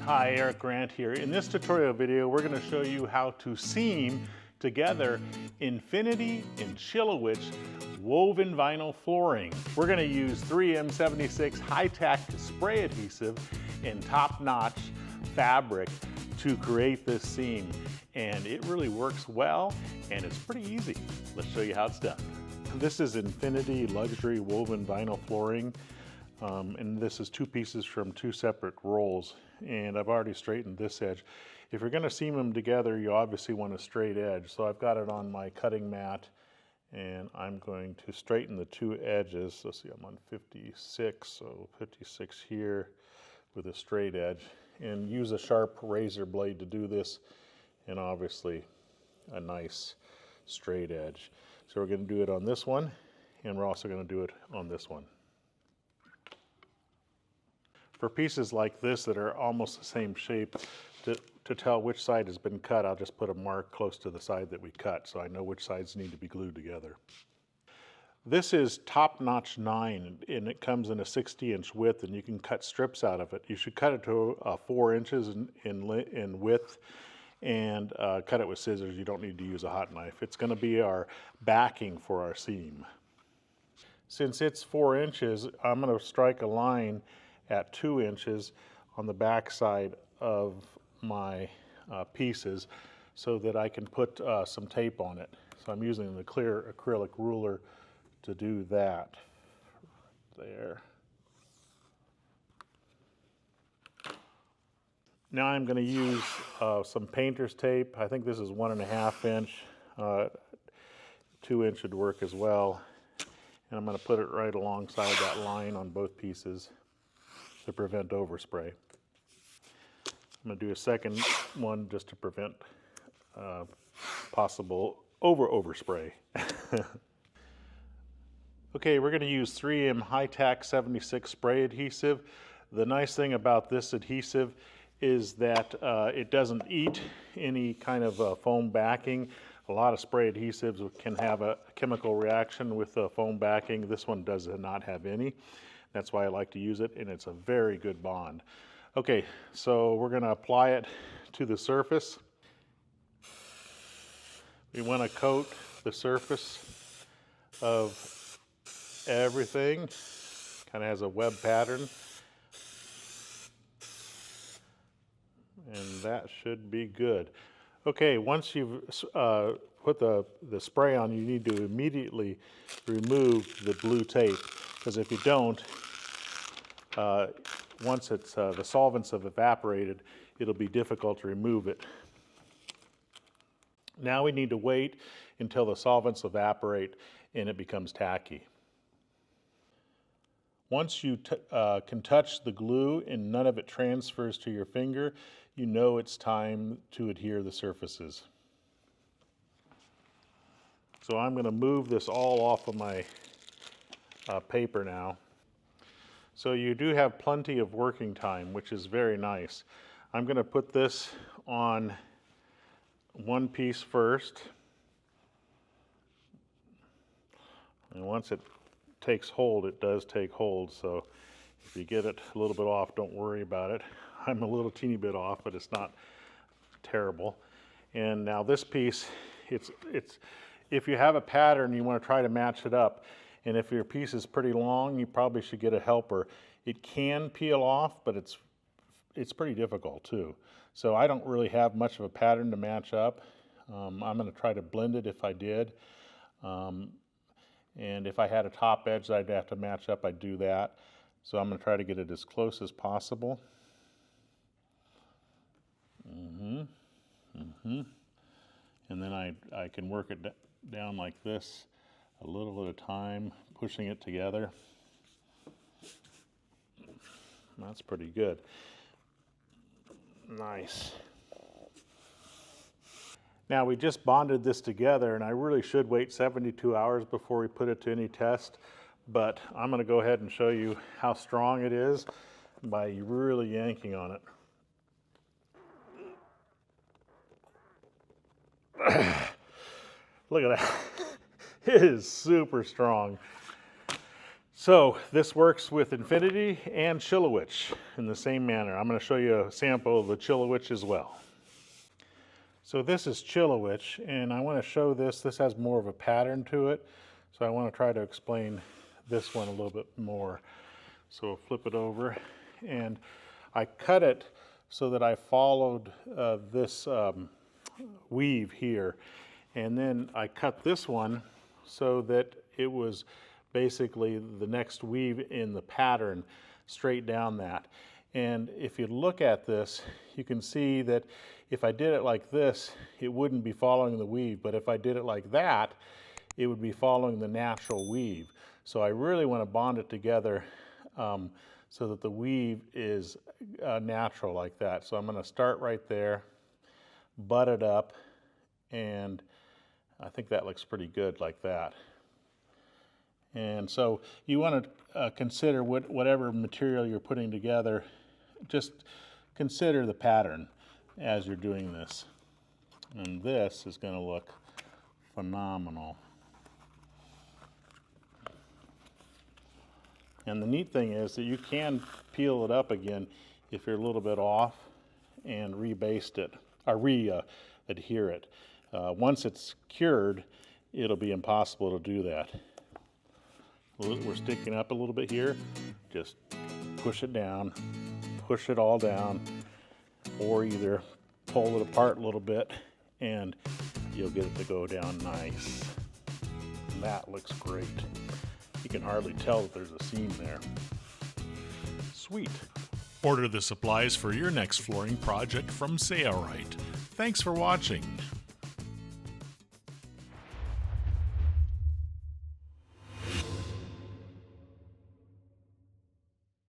Hi, Eric Grant here. In this tutorial video, we're going to show you how to seam together Infinity and Chilewich woven vinyl flooring. We're going to use 3M76 Hi-Tack spray adhesive and top-notch fabric to create this seam. And it really works well, and it's pretty easy. Let's show you how it's done. This is Infinity luxury woven vinyl flooring. And this is two pieces from two separate rolls, and I've already straightened this edge. If you're going to seam them together, you obviously want a straight edge. So I've got it on my cutting mat, and I'm going to straighten the two edges. Let's see, I'm on 56, so 56 here with a straight edge, and use a sharp razor blade to do this, and obviously a nice straight edge. So we're going to do it on this one, and we're also going to do it on this one. For pieces like this that are almost the same shape, to tell which side has been cut, I'll just put a mark close to the side that we cut so I know which sides need to be glued together. This is top-notch 9, and it comes in a 60-inch width, and you can cut strips out of it. You should cut it to 4 inches in width, and cut it with scissors. You don't need to use a hot knife. It's going to be our backing for our seam. Since it's 4 inches, I'm going to strike a line at 2 inches on the back side of my pieces so that I can put some tape on it. So I'm using the clear acrylic ruler to do that. There. Now I'm going to use some painter's tape. I think this is 1.5 inch. 2 inch would work as well. And I'm going to put it right alongside that line on both pieces to prevent overspray. I'm going to do a second one just to prevent possible overspray. Okay, we're going to use 3M Hi-Tack 76 spray adhesive. The nice thing about this adhesive is that it doesn't eat any kind of foam backing. A lot of spray adhesives can have a chemical reaction with foam backing. This one does not have any. That's why I like to use it, and it's a very good bond. Okay, so we're going to apply it to the surface. We want to coat the surface of everything. Kind of has a web pattern. And that should be good. Okay, once you've put the spray on, you need to immediately remove the blue tape, because if you don't, once it's the solvents have evaporated, it'll be difficult to remove it. Now we need to wait until the solvents evaporate and it becomes tacky. Once you can touch the glue and none of it transfers to your finger, you know it's time to adhere the surfaces. So I'm going to move this all off of my paper now. So you do have plenty of working time, which is very nice. I'm going to put this on one piece first. And once it takes hold, it does take hold. So if you get it a little bit off, don't worry about it. I'm a little teeny bit off, but it's not terrible. And now this piece, if you have a pattern, you want to try to match it up. And if your piece is pretty long, you probably should get a helper. It can peel off, but it's pretty difficult too. So I don't really have much of a pattern to match up. I'm going to try to blend it if I did. And if I had a top edge that I'd have to match up, I'd do that. So I'm going to try to get it as close as possible. And then I can work it down like this, a little at a time, pushing it together. That's pretty good. Nice. Now we just bonded this together, and I really should wait 72 hours before we put it to any test, but I'm going to go ahead and show you how strong it is by really yanking on it. Look at that. It is super strong. So this works with Infinity and Chilewich in the same manner. I'm going to show you a sample of the Chilewich as well. So this is Chilewich, and I want to show this. This has more of a pattern to it, so I want to try to explain this one a little bit more. So we'll flip it over, and I cut it so that I followed this weave here, and then I cut this one so that it was basically the next weave in the pattern straight down that. And if you look at this, you can see that if I did it like this, it wouldn't be following the weave, but if I did it like that, it would be following the natural weave. So I really want to bond it together so that the weave is natural like that. So I'm going to start right there, butt it up, and I think that looks pretty good like that. And so you want to consider whatever material you're putting together, just consider the pattern as you're doing this. And this is going to look phenomenal. And the neat thing is that you can peel it up again if you're a little bit off and rebaste it, or re-adhere it. Once it's cured, it'll be impossible to do that. We're sticking up a little bit here. Just push it down, push it all down, or either pull it apart a little bit and you'll get it to go down nice. And that looks great. You can hardly tell that there's a seam there. Sweet. Order the supplies for your next flooring project from Say Alright. Thanks for watching.